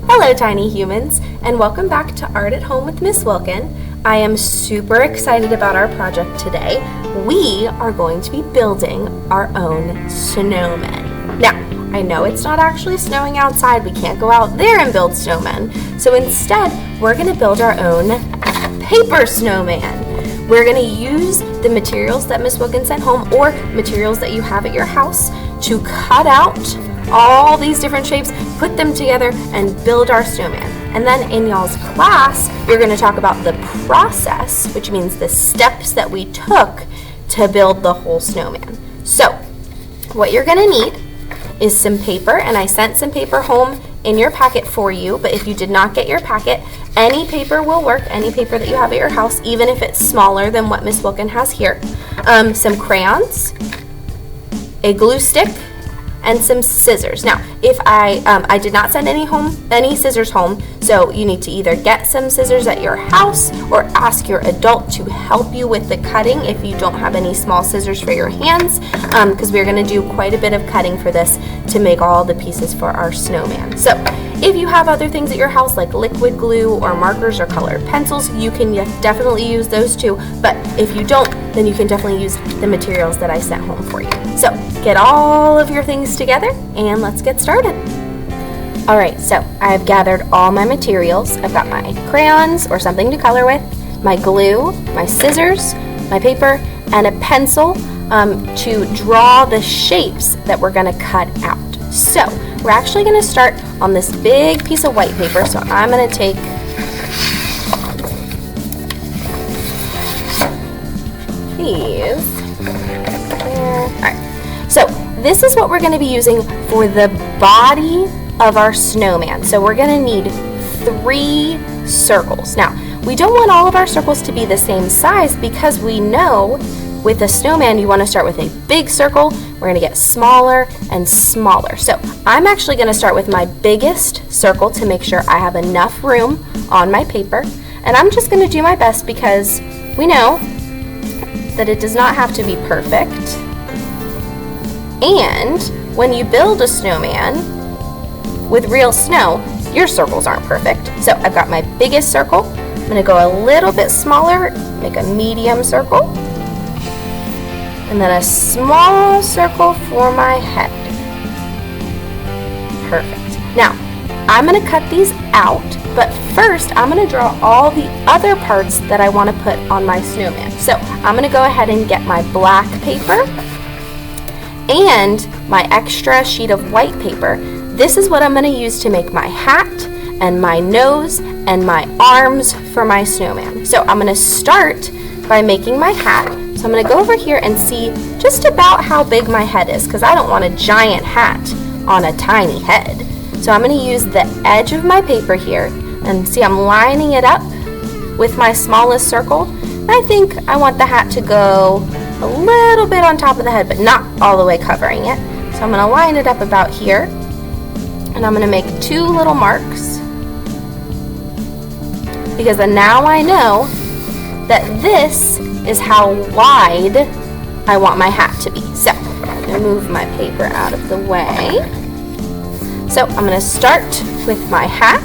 Hello, tiny humans, and welcome back to Art at Home with Miss Wilkin. I am super excited about our project today. We are going to be building our own snowmen. Now, I know it's not actually snowing outside. We can't go out there and build snowmen. So instead, we're going to build our own paper snowman. We're going to use the materials that Miss Wilkin sent home or materials that you have at your house to cut out all these different shapes, put them together, and build our snowman. And then in y'all's class, you're going to talk about the process, which means the steps that we took to build the whole snowman. So, what you're going to need is some paper, and I sent some paper home in your packet for you, but if you did not get your packet, any paper will work, any paper that you have at your house, even if it's smaller than what Miss Wilkin has here. Some crayons, a glue stick, and some scissors. Now, if I did not send any scissors home, so you need to either get some scissors at your house or ask your adult to help you with the cutting if you don't have any small scissors for your hands, because we're going to do quite a bit of cutting for this to make all the pieces for our snowman. So, if you have other things at your house like liquid glue or markers or colored pencils, you can definitely use those too, but if you don't, then you can definitely use the materials that I sent home for you. So, get all of your things together and let's get started. Alright, so I've gathered all my materials. I've got my crayons or something to color with, my glue, my scissors, my paper, and a pencil to draw the shapes that we're going to cut out. So, we're actually going to start on this big piece of white paper, so I'm going to take these. Alright, so this is what we're going to be using for the body of our snowman. So we're going to need 3 circles. Now, we don't want all of our circles to be the same size because we know with a snowman you want to start with a big circle. We're going to get smaller and smaller. So I'm actually going to start with my biggest circle to make sure I have enough room on my paper. And I'm just going to do my best because we know that it does not have to be perfect. And when you build a snowman with real snow, your circles aren't perfect. So I've got my biggest circle. I'm going to go a little bit smaller, make a medium circle, and then a small circle for my head. Perfect. Now, I'm going to cut these out, but first I'm going to draw all the other parts that I want to put on my snowman. So I'm going to go ahead and get my black paper and my extra sheet of white paper. This is what I'm going to use to make my hat and my nose and my arms for my snowman. So I'm going to start by making my hat. So I'm going to go over here and see just about how big my head is because I don't want a giant hat on a tiny head. So I'm going to use the edge of my paper here and see I'm lining it up with my smallest circle. And I think I want the hat to go a little bit on top of the head but not all the way covering it. So I'm going to line it up about here and I'm going to make 2 little marks because then now I know that this is how wide I want my hat to be. So, I'm going to move my paper out of the way. So, I'm going to start with my hat,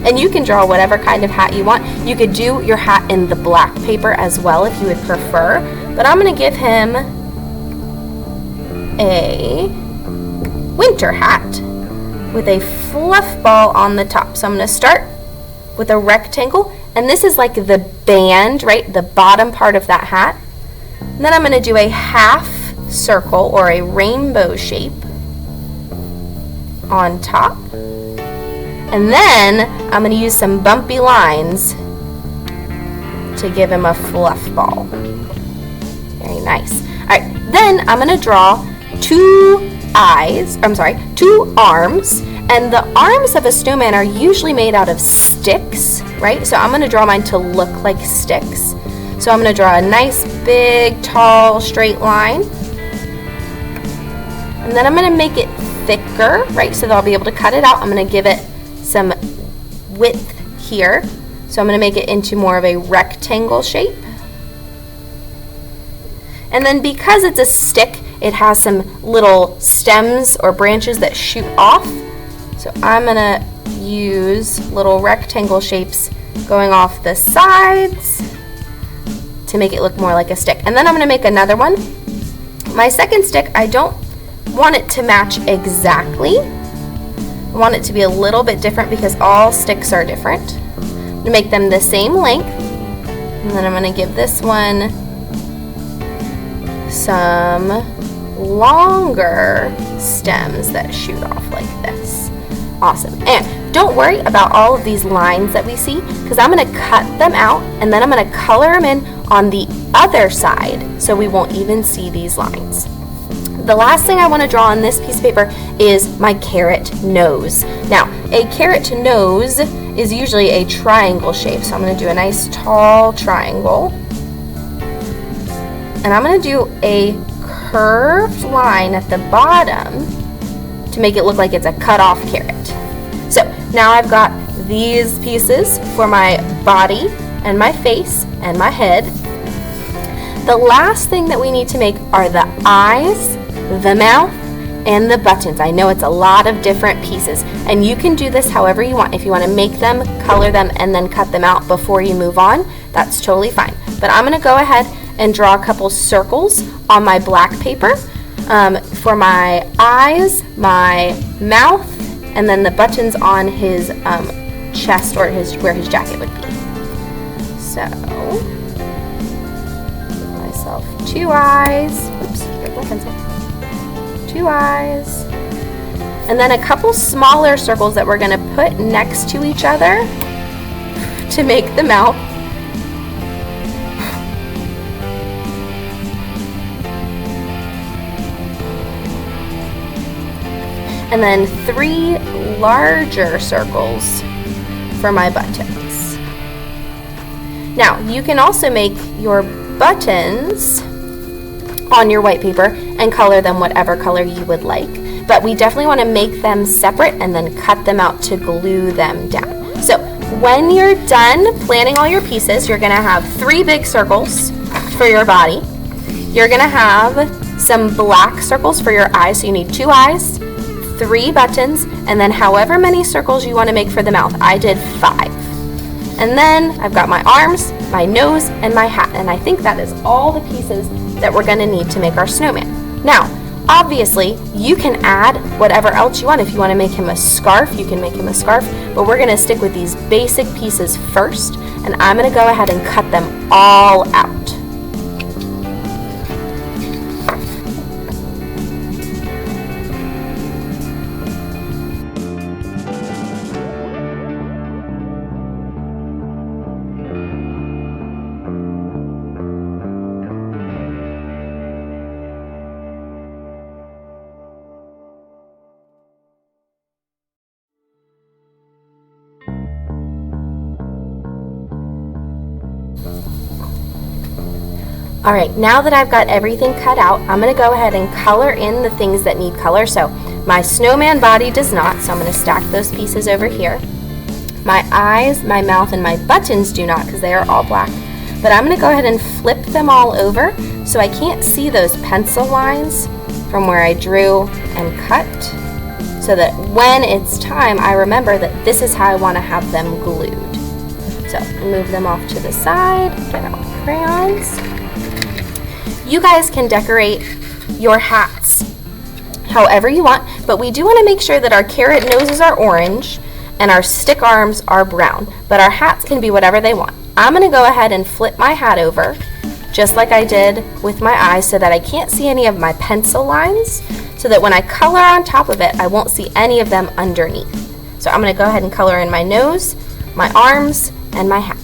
and you can draw whatever kind of hat you want. You could do your hat in the black paper as well if you would prefer, but I'm going to give him a winter hat with a fluff ball on the top. So, I'm going to start with a rectangle, and this is like the band, right? The bottom part of that hat. And then I'm going to do a half circle or a rainbow shape on top. And then I'm going to use some bumpy lines to give him a fluff ball. Very nice. All right, then I'm going to draw 2 arms. And the arms of a snowman are usually made out of sticks, right? So I'm going to draw mine to look like sticks. So I'm going to draw a nice, big, tall, straight line. And then I'm going to make it thicker, right? So that I'll be able to cut it out. I'm going to give it some width here. So I'm going to make it into more of a rectangle shape. And then because it's a stick, it has some little stems or branches that shoot off. So I'm going to use little rectangle shapes going off the sides to make it look more like a stick. And then I'm going to make another one. My second stick, I don't want it to match exactly. I want it to be a little bit different because all sticks are different. I'm going to make them the same length, and then I'm going to give this one some longer stems that shoot off like this. Awesome. And don't worry about all of these lines that we see, because I'm going to cut them out and then I'm going to color them in on the other side so we won't even see these lines. The last thing I want to draw on this piece of paper is my carrot nose. Now, a carrot nose is usually a triangle shape, so I'm going to do a nice tall triangle. And I'm going to do a curved line at the bottom to make it look like it's a cut off carrot. So now I've got these pieces for my body and my face and my head. The last thing that we need to make are the eyes, the mouth, and the buttons. I know it's a lot of different pieces, and you can do this however you want. If you want to make them, color them, and then cut them out before you move on, that's totally fine. But I'm going to go ahead and draw a couple circles on my black paper for my eyes, my mouth, and then the buttons on his chest or where his jacket would be. So, give myself two eyes. Oops, here's my pencil. Two eyes. And then a couple smaller circles that we're going to put next to each other to make the mouth. And then three larger circles for my buttons. Now, you can also make your buttons on your white paper and color them whatever color you would like. But we definitely want to make them separate and then cut them out to glue them down. So when you're done planning all your pieces, you're going to have three big circles for your body. You're going to have some black circles for your eyes, so you need two eyes, three buttons, and then however many circles you want to make for the mouth. I did 5. And then I've got my arms, my nose, and my hat, and I think that is all the pieces that we're going to need to make our snowman. Now, obviously, you can add whatever else you want. If you want to make him a scarf, you can make him a scarf, but we're going to stick with these basic pieces first, and I'm going to go ahead and cut them all out. All right, now that I've got everything cut out, I'm going to go ahead and color in the things that need color. So my snowman body does not, so I'm going to stack those pieces over here. My eyes, my mouth, and my buttons do not because they are all black. But I'm going to go ahead and flip them all over so I can't see those pencil lines from where I drew and cut, so that when it's time, I remember that this is how I want to have them glued. So move them off to the side, get out my crayons. You guys can decorate your hats however you want, but we do want to make sure that our carrot noses are orange and our stick arms are brown, but our hats can be whatever they want. I'm going to go ahead and flip my hat over just like I did with my eyes so that I can't see any of my pencil lines, so that when I color on top of it, I won't see any of them underneath. So I'm going to go ahead and color in my nose, my arms, and my hat.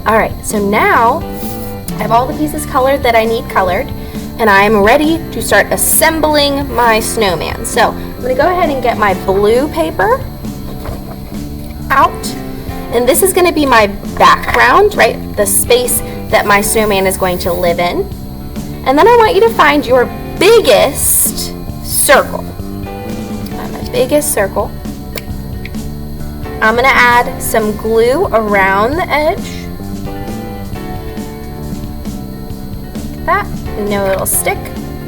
Alright, so now I have all the pieces colored that I need colored, and I'm ready to start assembling my snowman. So I'm going to go ahead and get my blue paper out, and this is going to be my background, right? The space that my snowman is going to live in. And then I want you to find your biggest circle. My biggest circle. I'm gonna add some glue around the edge. Like that. We know it'll stick.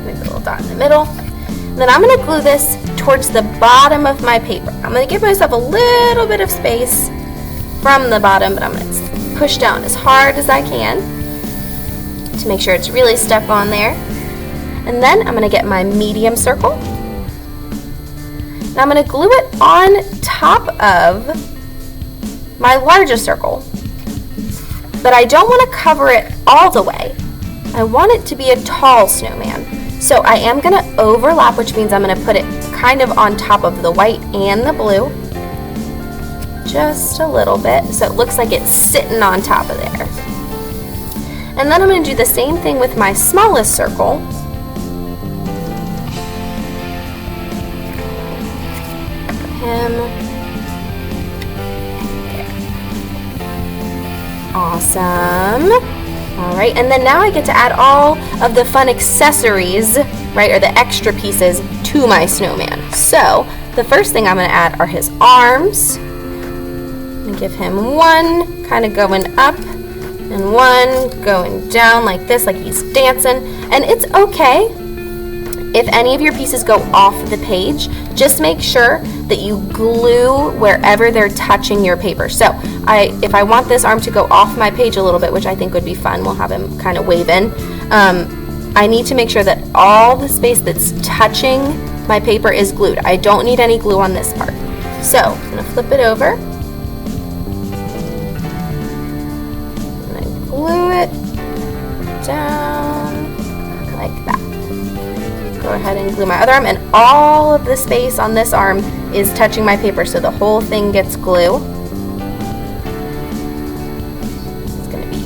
Make a little dot in the middle. And then I'm gonna glue this towards the bottom of my paper. I'm gonna give myself a little bit of space from the bottom, but I'm gonna push down as hard as I can to make sure it's really stuck on there. And then I'm gonna get my medium circle. And I'm gonna glue it on top of my largest circle. But I don't wanna cover it all the way. I want it to be a tall snowman. So I am gonna overlap, which means I'm gonna put it kind of on top of the white and the blue. Just a little bit, so it looks like it's sitting on top of there. And then I'm gonna do the same thing with my smallest circle. Awesome. All right, and then now I get to add all of the fun accessories, right, or the extra pieces to my snowman. So the first thing I'm gonna add are his arms. I'm gonna give him one kind of going up and one going down like this, like he's dancing. And it's okay if any of your pieces go off the page. Just make sure that you glue wherever they're touching your paper. So if I want this arm to go off my page a little bit, which I think would be fun, we'll have him kind of waving, I need to make sure that all the space that's touching my paper is glued. I don't need any glue on this part. So I'm gonna flip it over. And then glue it down like that. Go ahead and glue my other arm, and all of the space on this arm is touching my paper, so the whole thing gets glue. It's gonna be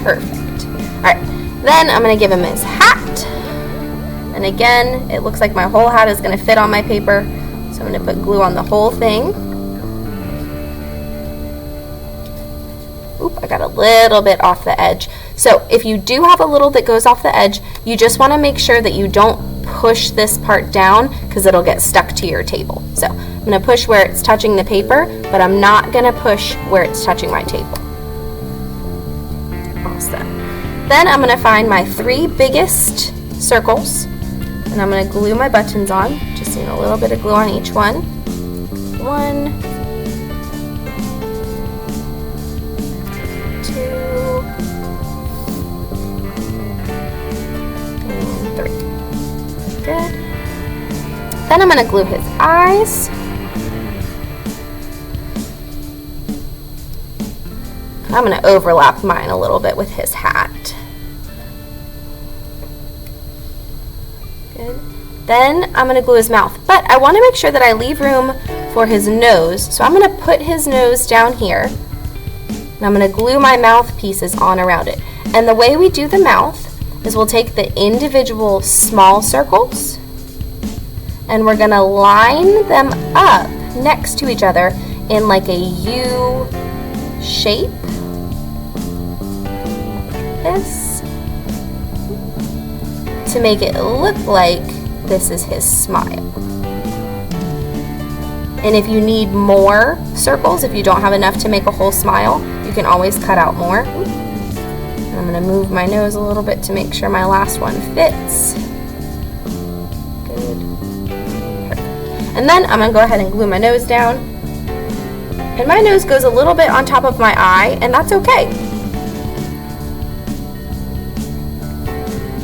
perfect. All right, then I'm gonna give him his hat, and again, it looks like my whole hat is gonna fit on my paper, so I'm gonna put glue on the whole thing. Oop, I got a little bit off the edge. So if you do have a little that goes off the edge, you just want to make sure that you don't push this part down because it'll get stuck to your table. So I'm going to push where it's touching the paper, but I'm not going to push where it's touching my table. Awesome. Then I'm going to find my 3 biggest circles, and I'm going to glue my buttons on. Just need a little bit of glue on each one. 1, 2, and 3. Good. Then I'm going to glue his eyes. I'm going to overlap mine a little bit with his hat. Good. Then I'm going to glue his mouth, but I want to make sure that I leave room for his nose. So I'm going to put his nose down here, and I'm going to glue my mouth pieces on around it. And the way we do the mouth is we'll take the individual small circles and we're going to line them up next to each other in like a U shape. This to make it look like this is his smile. And if you need more circles, if you don't have enough to make a whole smile, you can always cut out more. And I'm going to move my nose a little bit to make sure my last one fits. Good. Perfect. And then I'm going to go ahead and glue my nose down. And my nose goes a little bit on top of my eye, and that's okay.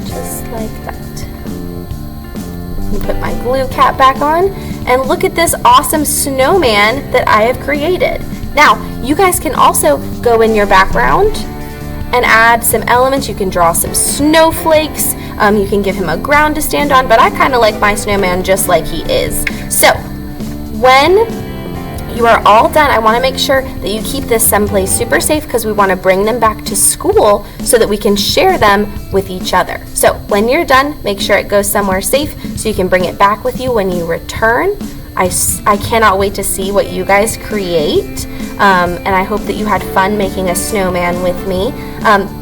Just like that. Put my glue cap back on, and look at this awesome snowman that I have created. Now, you guys can also go in your background and add some elements. You can draw some snowflakes. You can give him a ground to stand on, but I kind of like my snowman just like he is. So, when you are all done, I want to make sure that you keep this someplace super safe because we want to bring them back to school so that we can share them with each other. So when you're done, make sure it goes somewhere safe so you can bring it back with you when you return. I cannot wait to see what you guys create, and I hope that you had fun making a snowman with me.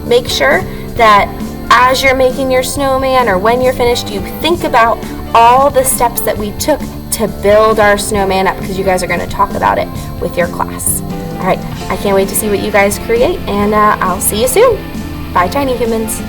Make sure that as you're making your snowman or when you're finished, you think about all the steps that we took to to build our snowman up because you guys are going to talk about it with your class. All right, I can't wait to see what you guys create, and I'll see you soon. Bye, tiny humans.